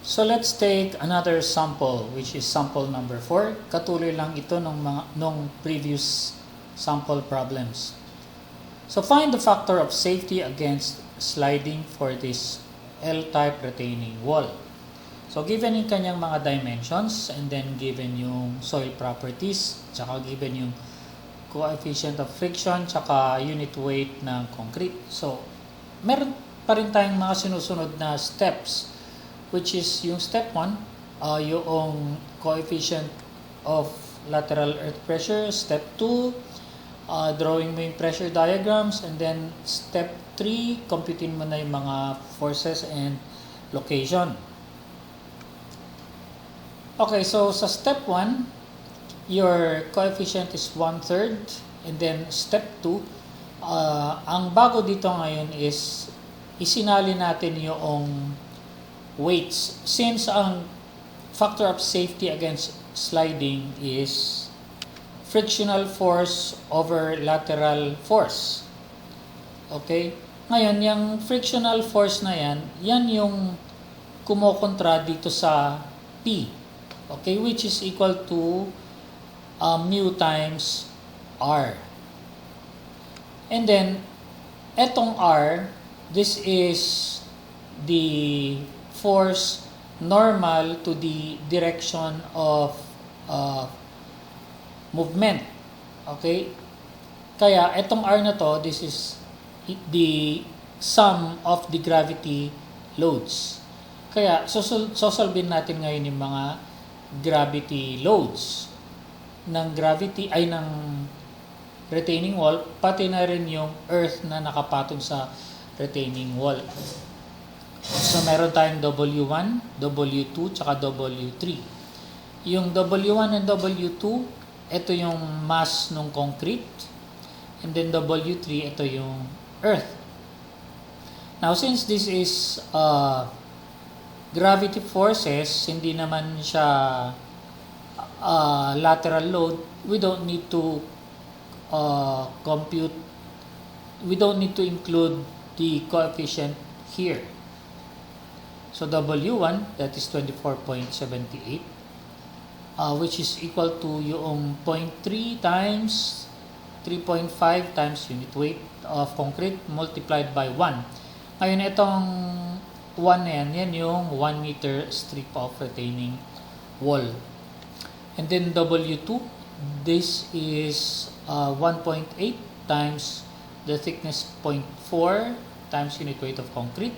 So let's take another sample, which is sample number 4. Katuloy lang ito nung previous sample problems. So find the factor of safety against sliding for this L-type retaining wall. So given yung kanyang mga dimensions, and then given yung soil properties, tsaka given yung coefficient of friction, tsaka unit weight ng concrete. So meron pa rin tayong mga sinusunod na steps, which is yung step 1, yung coefficient of lateral earth pressure. Step 2, drawing mo yung pressure diagrams. And then step 3, computing mo na yung mga forces and location. Okay, so sa step 1, your coefficient is 1/3. And then step 2, ang bago dito ngayon is isinali natin yung weights. Since ang factor of safety against sliding is frictional force over lateral force. Okay? Ngayon, yung frictional force na yan yung kumokontra dito sa P. Okay? Which is equal to mu times R. And then, etong R, this is the force normal to the direction of movement. Okay? Kaya itong R na to, this is the sum of the gravity loads. Kaya sosolvin natin ngayon yung mga gravity loads ng retaining wall, pati na rin yung earth na nakapatong sa retaining wall. So, meron tayong W1, W2, tsaka W3. Yung W1 and W2, ito yung mass ng concrete. And then W3, ito yung earth. Now, since this is gravity forces, hindi naman siya lateral load, we don't need to compute, we don't need to include the coefficient here. So W1, that is 24.78, which is equal to yung 0.3 times 3.5 times unit weight of concrete multiplied by 1. Ngayon, itong 1 na yan yung 1 meter strip of retaining wall. And then W2, this is 1.8 times the thickness 0.4 times unit weight of concrete.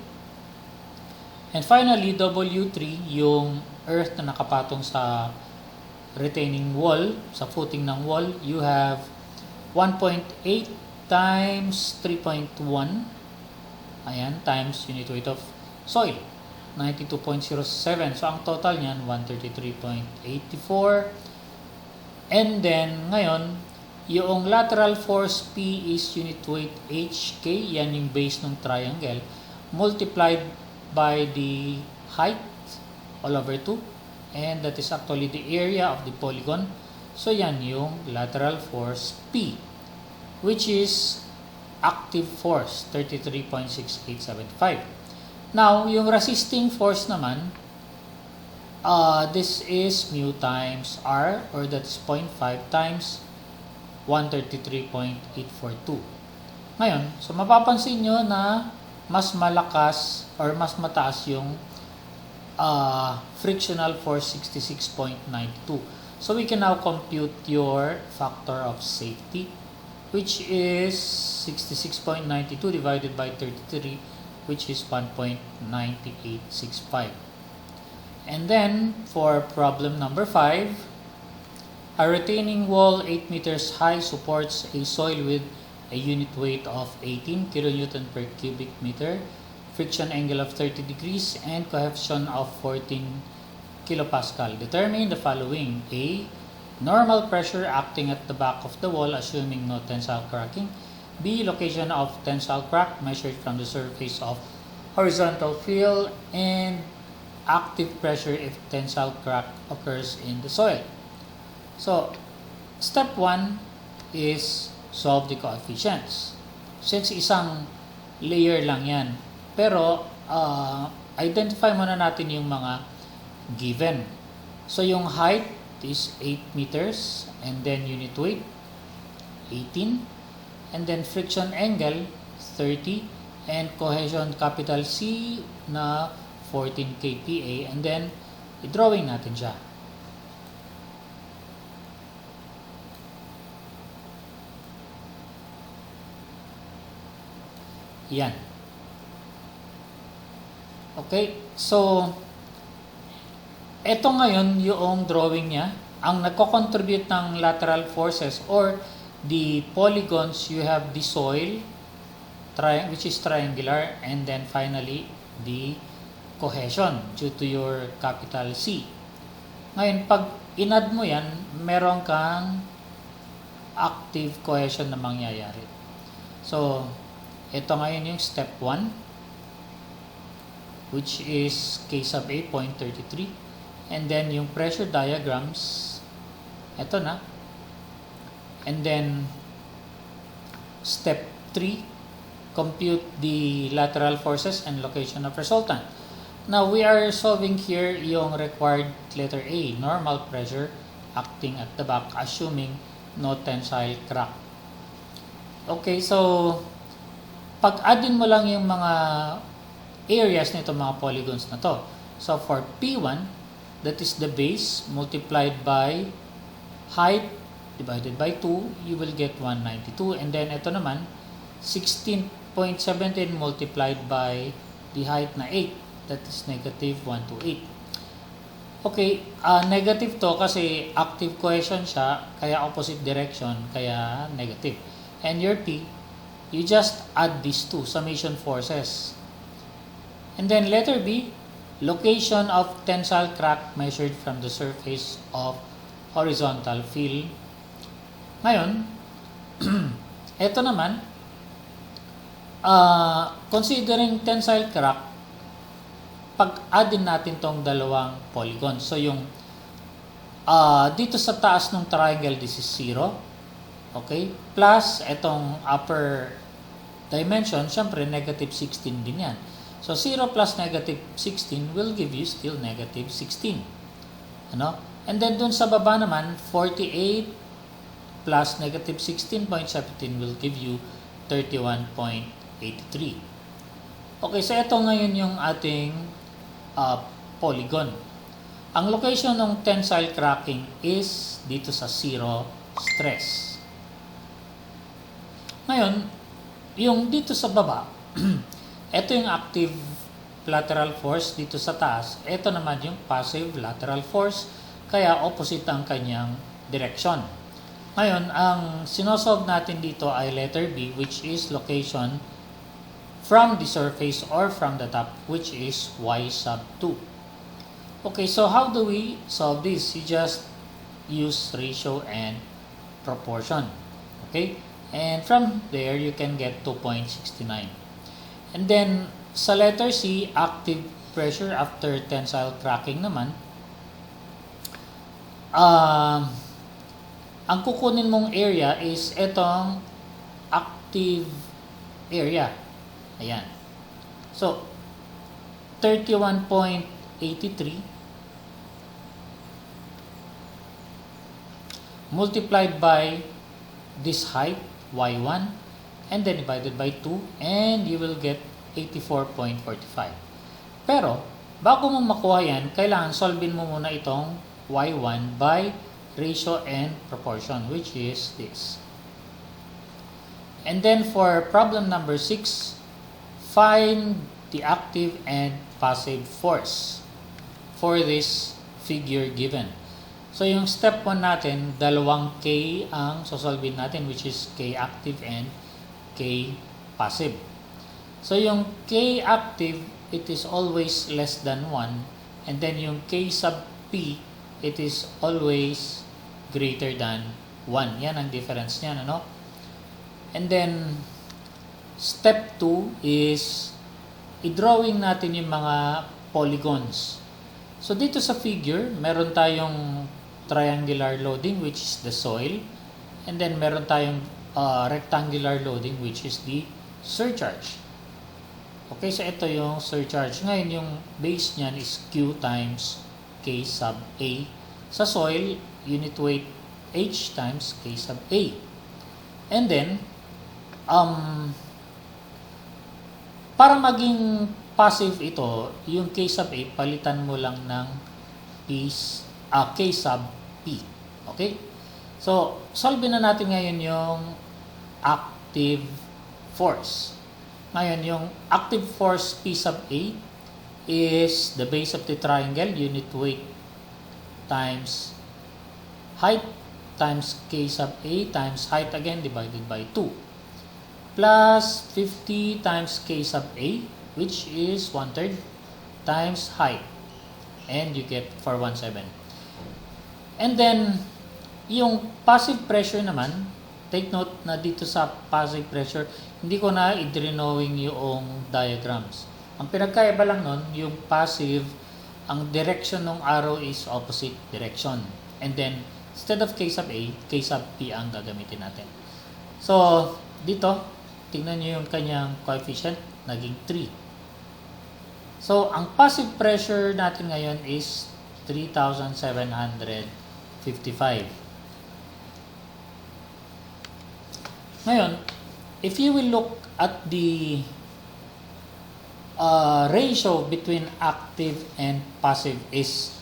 And finally, W3, yung earth na nakapatong sa retaining wall, sa footing ng wall, you have 1.8 times 3.1, ayan, times unit weight of soil, 92.07. So, ang total niyan, 133.84. And then, ngayon, yung lateral force P is unit weight HK, yan yung base ng triangle, multiplied by the height all over 2, and that is actually the area of the polygon. So yan yung lateral force P, which is active force 33.6875. Now yung resisting force naman, this is mu times R, or that's 0.5 times 133.842. Ngayon, so mapapansin nyo na mas malakas or mas mataas yung frictional force 66.92. So we can now compute your factor of safety, which is 66.92 divided by 33, which is 1.9865. And then for problem number 5, a retaining wall 8 meters high supports a soil with a unit weight of 18 kN per cubic meter, friction angle of 30 degrees, and coefficient of 14 kilopascal. Determine the following: A. Normal pressure acting at the back of the wall assuming no tensile cracking. B. Location of tensile crack measured from the surface of horizontal field, and active pressure if tensile crack occurs in the soil. So, step 1 is solve the coefficients. Since isang layer lang yan. Pero, identify muna natin yung mga given. So yung height is 8 meters and then unit weight 18 and then friction angle 30 and cohesion capital C na 14 kPa and then i-drawing natin siya. Yan. Okay, so ito ngayon yung drawing niya. Ang nagko-contribute ng lateral forces or the polygons, you have the soil, which is triangular, and then finally the cohesion due to your capital C. Ngayon, pag inad mo yan, meron kang active cohesion na mangyayari. So, ito ngayon yung step 1, which is K sub A, 0.33. And then, yung pressure diagrams, ito na. And then, step 3, compute the lateral forces and location of resultant. Now, we are solving here yung required letter A, normal pressure acting at the back, assuming no tensile crack. Okay, so, pag-addin mo lang yung mga areas nito, mga polygons na to. So, for P1, that is the base multiplied by height divided by 2, you will get 192. And then, ito naman, 16.17 multiplied by the height na 8. That is negative 128. Okay, negative to kasi active cohesion siya, kaya opposite direction, kaya negative. And your P, you just add these two, summation forces. And then letter B, location of tensile crack measured from the surface of horizontal field. Ngayon, ito naman, considering tensile crack, pag-addin natin tong dalawang polygon. So yung dito sa taas ng triangle, this is 0. Okay? Plus, itong upper dimension, syempre negative 16 din yan. So 0 plus negative 16 will give you still negative 16. Ano? And then dun sa baba naman, 48 plus negative 16.17 will give you 31.83. Okay, so ito ngayon yung ating polygon. Ang location ng tensile cracking is dito sa 0 stress. Ngayon, yung dito sa baba, ito yung active lateral force dito sa taas. Ito naman yung passive lateral force, kaya opposite ang kanyang direction. Ngayon, ang sinosolve natin dito ay letter B, which is location from the surface or from the top, which is y sub 2. Okay, so how do we solve this? You just use ratio and proportion. Okay, and from there you can get 2.69. And then sa letter C, active pressure after tensile cracking naman, ang kukunin mong area is itong active area. Ayan. So, 31.83 multiplied by this height, y1, and then divided by 2, and you will get 84.45. Pero, bago mo makuha yan, kailangan solvein mo muna itong y1 by ratio and proportion, which is this. And then for problem number 6, find the active and passive force for this figure given. So yung step 1 natin, dalawang K ang sosolvin natin, which is K active and K passive. So yung K active, it is always less than 1, and then yung K sub P, it is always greater than 1. Yan ang difference niyan, ano? And then step 2 is i-drawing natin yung mga polygons. So dito sa figure, meron tayong triangular loading, which is the soil, and then meron tayong rectangular loading, which is the surcharge. Okay, so ito yung surcharge. Ngayon, yung base niyan is Q times K sub A. Sa soil, unit weight H times K sub A. And then, para maging passive ito, yung K sub A, palitan mo lang ng K sub P. Okay? So, solve na natin ngayon yung active force. Ngayon, yung active force P sub A is the base of the triangle, unit weight times height times K sub A times height again divided by 2 plus 50 times K sub A, which is 1/3 times height, and you get 417. And then yung passive pressure naman, take note na dito sa passive pressure hindi ko na i-drawing yung diagrams. Ang pinagkaiba lang nun, yung passive, ang direction ng arrow is opposite direction, and then instead of K sub A, K sub P ang gagamitin natin. So dito tingnan nyo yung kanyang coefficient, naging 3. So, ang passive pressure natin ngayon is 3,755. Ngayon, if you will look at the ratio between active and passive is,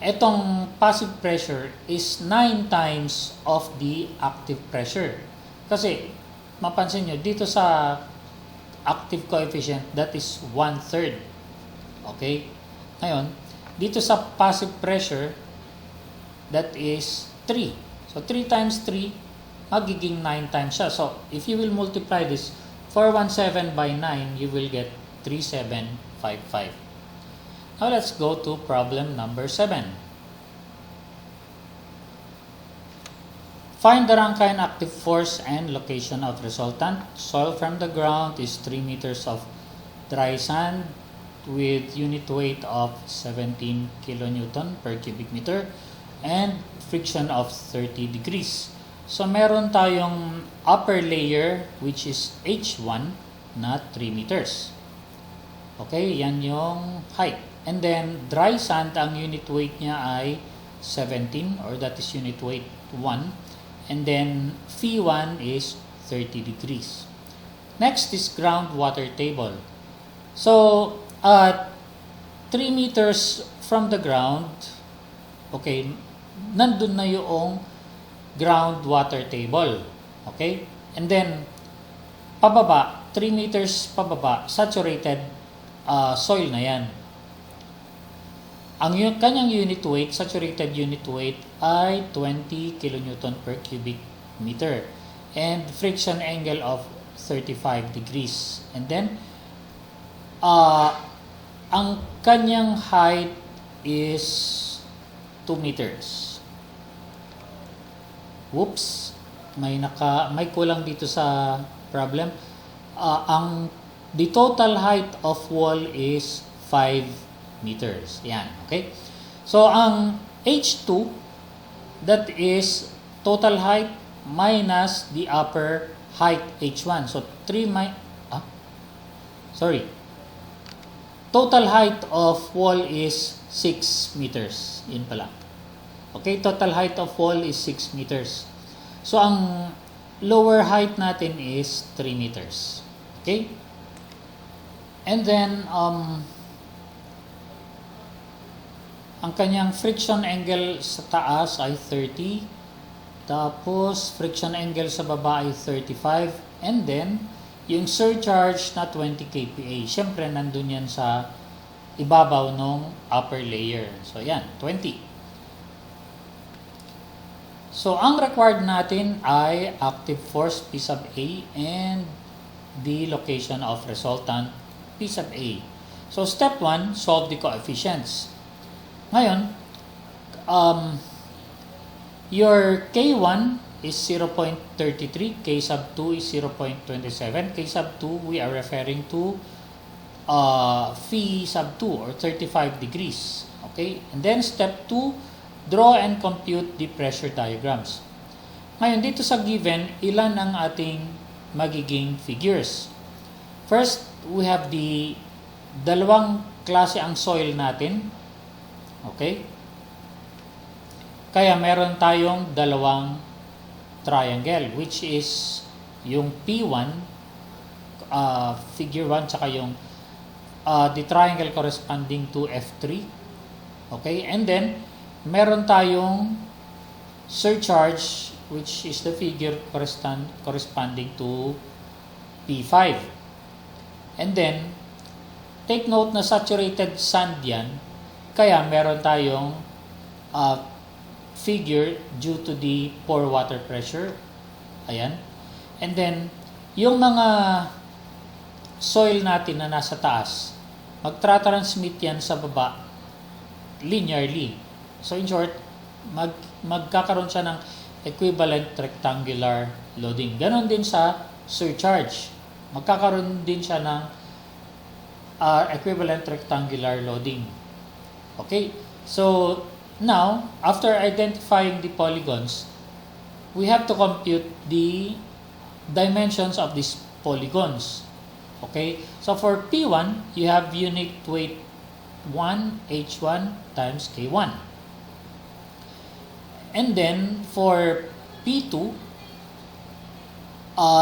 etong passive pressure is 9 times of the active pressure. Kasi, mapansin nyo, dito sa active coefficient, that is 1/3. Okay? Ngayon, dito sa passive pressure, that is 3. So, 3 times 3, magiging 9 times siya. So, if you will multiply this, 417 by 9, you will get 3755. Now, let's go to problem number 7. Find the Rankine active force and location of resultant. Soil from the ground is 3 meters of dry sand with unit weight of 17 kilonewton per cubic meter and friction of 30 degrees. So meron tayong upper layer which is H1 na 3 meters. Okay, yan yung height. And then dry sand, ang unit weight niya ay 17, or that is unit weight 1. And then Phi1 is 30 degrees. Next is groundwater table. So, 3 meters from the ground, okay, nandun na yung groundwater table. Okay? And then, pababa, 3 meters pababa, saturated soil na yan. Ang kanyang unit weight, saturated unit weight, ay 20 kilonewton per cubic meter. And friction angle of 35 degrees. And then, ang kanyang height is 2 meters. Whoops! May kulang dito sa problem. The total height of wall is 5 meters. Yan, okay? So, ang H2, that is total height minus the upper height H1. So, total height of wall is 6 meters. Yun pala. Okay, total height of wall is 6 meters. So, ang lower height natin is 3 meters. Okay? And then, ang kanyang friction angle sa taas ay 30. Tapos, friction angle sa baba ay 35. And then, yung surcharge na 20 kPa. Siyempre, nandun yan sa ibabaw ng upper layer. So, yan, 20. So, ang required natin ay active force P sub A and the location of resultant P sub A. So, step 1, solve the coefficients. Ngayon, your K1 is 0.33, K sub 2 is 0.27, K sub 2 we are referring to phi sub 2 or 35 degrees. Okay? And then step 2, draw and compute the pressure diagrams. Ngayon, dito sa given, ilan ang ating magiging figures? First, we have the dalawang klase ang soil natin. Okay? Kaya meron tayong dalawang triangle, which is yung P1, figure 1, tsaka yung the triangle corresponding to F3. Okay? And then, meron tayong surcharge, which is the figure corresponding to P5. And then, take note na saturated sand yan, kaya meron tayong figure due to the pore water pressure. Ayan. And then, yung mga soil natin na nasa taas, magtra-transmit yan sa baba linearly. So in short, magkakaroon siya ng equivalent rectangular loading. Ganon din sa surcharge. Magkakaroon din siya ng equivalent rectangular loading. Okay? So, now, after identifying the polygons, we have to compute the dimensions of these polygons. Okay? So, for P1, you have unit weight 1 H1 times K1. And then, for P2,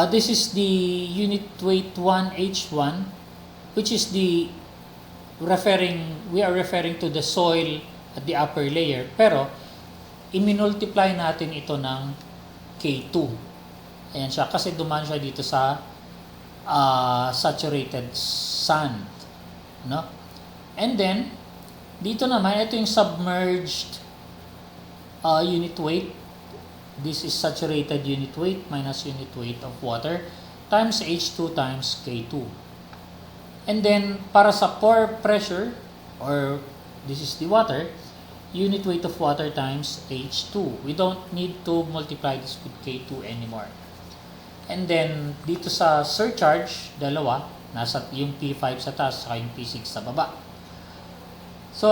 this is the unit weight 1 H1, which is we are referring to the soil at the upper layer, pero i-multiply natin ito ng K2. Ayan siya, kasi dumaan siya dito sa saturated sand, no? And then dito naman, ito yung submerged unit weight. This is saturated unit weight minus unit weight of water times H2 times K2. And then, para sa pore pressure, or this is the water, unit weight of water times H2. We don't need to multiply this with K2 anymore. And then, dito sa surcharge, dalawa, nasa yung P5 sa taas, saka yung P6 sa baba. So,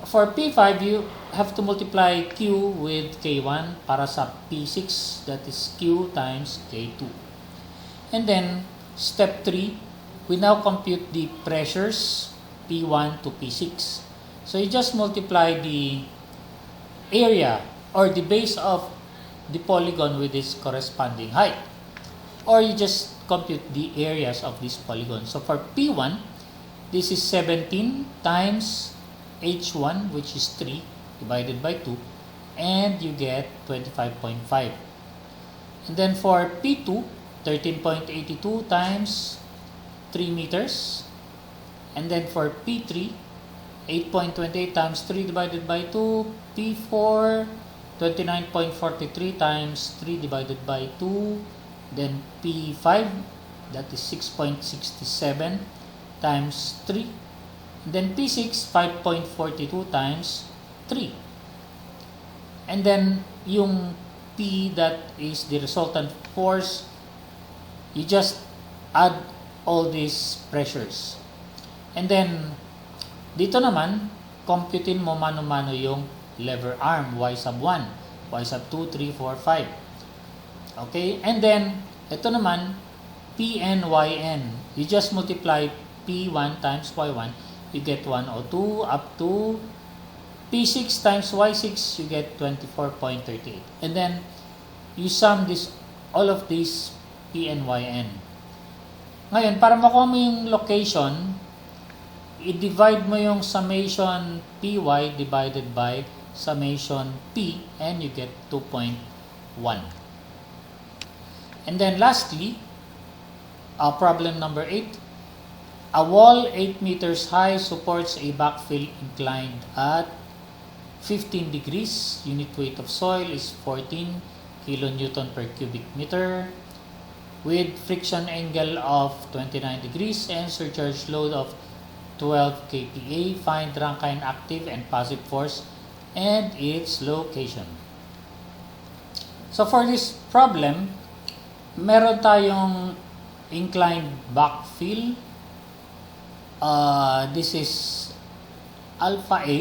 for P5, you have to multiply Q with K1 para sa P6, that is Q times K2. And then, step 3, we now compute the pressures P1 to P6. So you just multiply the area or the base of the polygon with its corresponding height. Or you just compute the areas of this polygon. So for P1, this is 17 times H1, which is 3 divided by 2, and you get 25.5. And then for P2, 13.82 times 3 meters. And then for P3, 8.28 times 3 divided by 2. P4, 29.43 times 3 divided by 2. Then P5, that is 6.67 times 3. And then P6, 5.42 times 3. And then yung P that is the resultant force, you just add all these pressures. And then, dito naman, computein mo mano-mano yung lever arm, Y sub 1, Y sub 2, 3, 4, 5. Okay? And then, ito naman, Pn, Yn. You just multiply P1 times Y1, you get 102 up to P6 times Y6, you get 24.38. And then, you sum all of these Pn, Yn. Ngayon, para makuha mo yung location, i-divide mo yung summation Py divided by summation P, and you get 2.1. And then lastly, problem number 8. A wall 8 meters high supports a backfill inclined at 15 degrees. Unit weight of soil is 14 kilonewton per cubic meter. With friction angle of 29 degrees and surcharge load of 12 kPa, find Rankine active and passive force and its location. So for this problem, meron tayong inclined backfill. This is alpha A.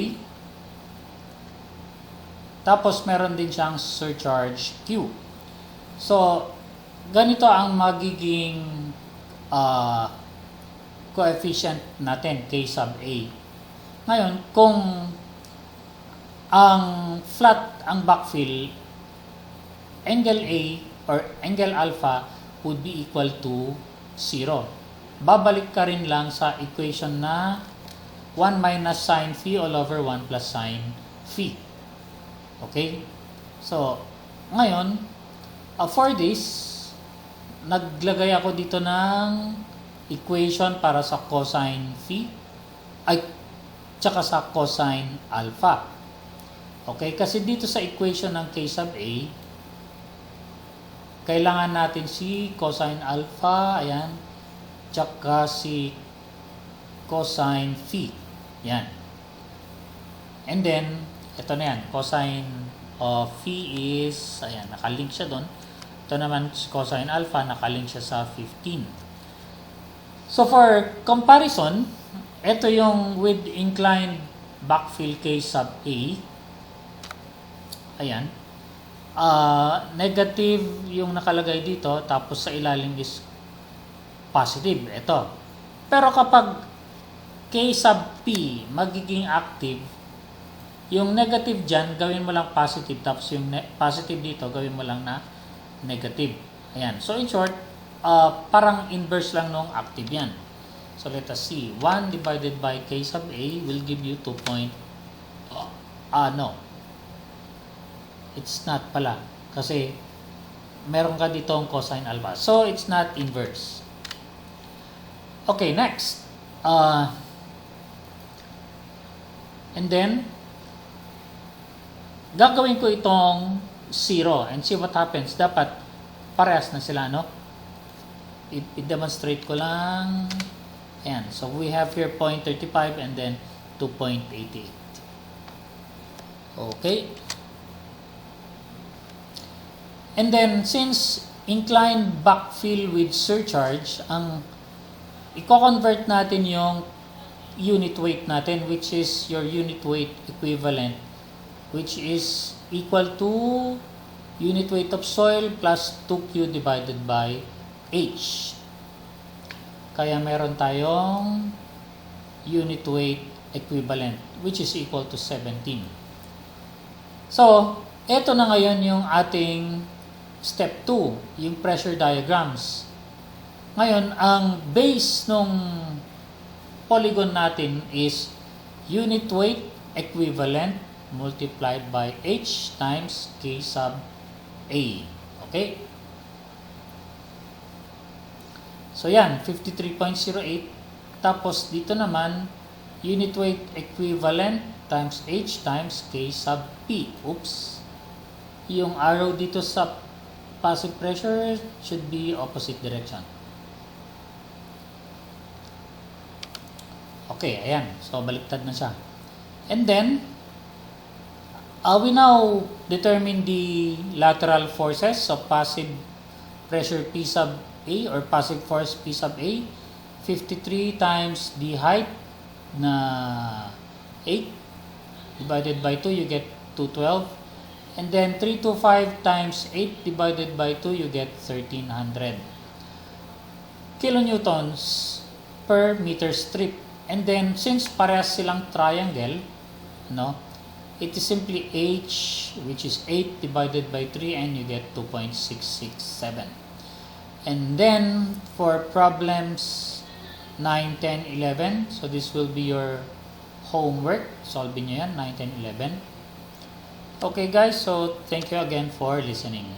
Tapos meron din siyang surcharge Q. So, ganito ang magiging coefficient natin, K sub A. Ngayon, kung ang flat ang backfill, angle A or angle alpha would be equal to 0. Babalik ka rin lang sa equation na 1 minus sine phi all over 1 plus sine phi. Okay? So, ngayon, for this, naglagay ako dito ng equation para sa cosine phi ay tsaka sa cosine alpha. Okay? Kasi dito sa equation ng k sub a, kailangan natin si cosine alpha, ayan, tsaka si cosine phi. Yan. And then, ito na yan, cosine of phi is, ayan, nakalink siya doon. Ito naman si cosine alpha, nakalink siya sa 15. So for comparison, ito yung with inclined backfill k sub a. Ayan. Negative yung nakalagay dito, tapos sa ilalim is positive. Ito. Pero kapag k sub p magiging active, yung negative dyan, gawin mo lang positive, tapos yung positive dito, gawin mo lang na negative. Ayan. So in short, parang inverse lang nung active yan. So let us see. 1 divided by k sub a will give you 2 point... no. It's not pala. Kasi meron ka ditong cosine alpha. So it's not inverse. Okay, next. And then, gagawin ko itong 0 and see what happens. Dapat parehas na sila, no? I-demonstrate ko lang. Ayan. So we have here 0.35 and then 2.88. Okay. And then, since inclined backfill with surcharge, ang i-convert natin yung unit weight natin, which is your unit weight equivalent, which is equal to unit weight of soil plus 2Q divided by H. Kaya meron tayong unit weight equivalent, which is equal to 17. So, eto na ngayon yung ating step 2, yung pressure diagrams. Ngayon, ang base nung polygon natin is unit weight equivalent multiplied by H times K sub A. Okay? So yan, 53.08. Tapos dito naman, unit weight equivalent times H times K sub P. Oops. Yung arrow dito sa passive pressure should be opposite direction. Okay, ayan. So, baliktad na siya. And then, we now determine the lateral forces of passive pressure P sub A or passive force P sub A. 53 times the height na 8 divided by 2, you get 212. And then 325 times 8 divided by 2, you get 1300 kilonewtons per meter strip. And then, since parehas silang triangle, no, it is simply H, which is 8 divided by 3, and you get 2.667. And then, for problems 9, 10, 11, so this will be your homework. Solve nyo yan, 9, 10, 11. Okay guys, so thank you again for listening.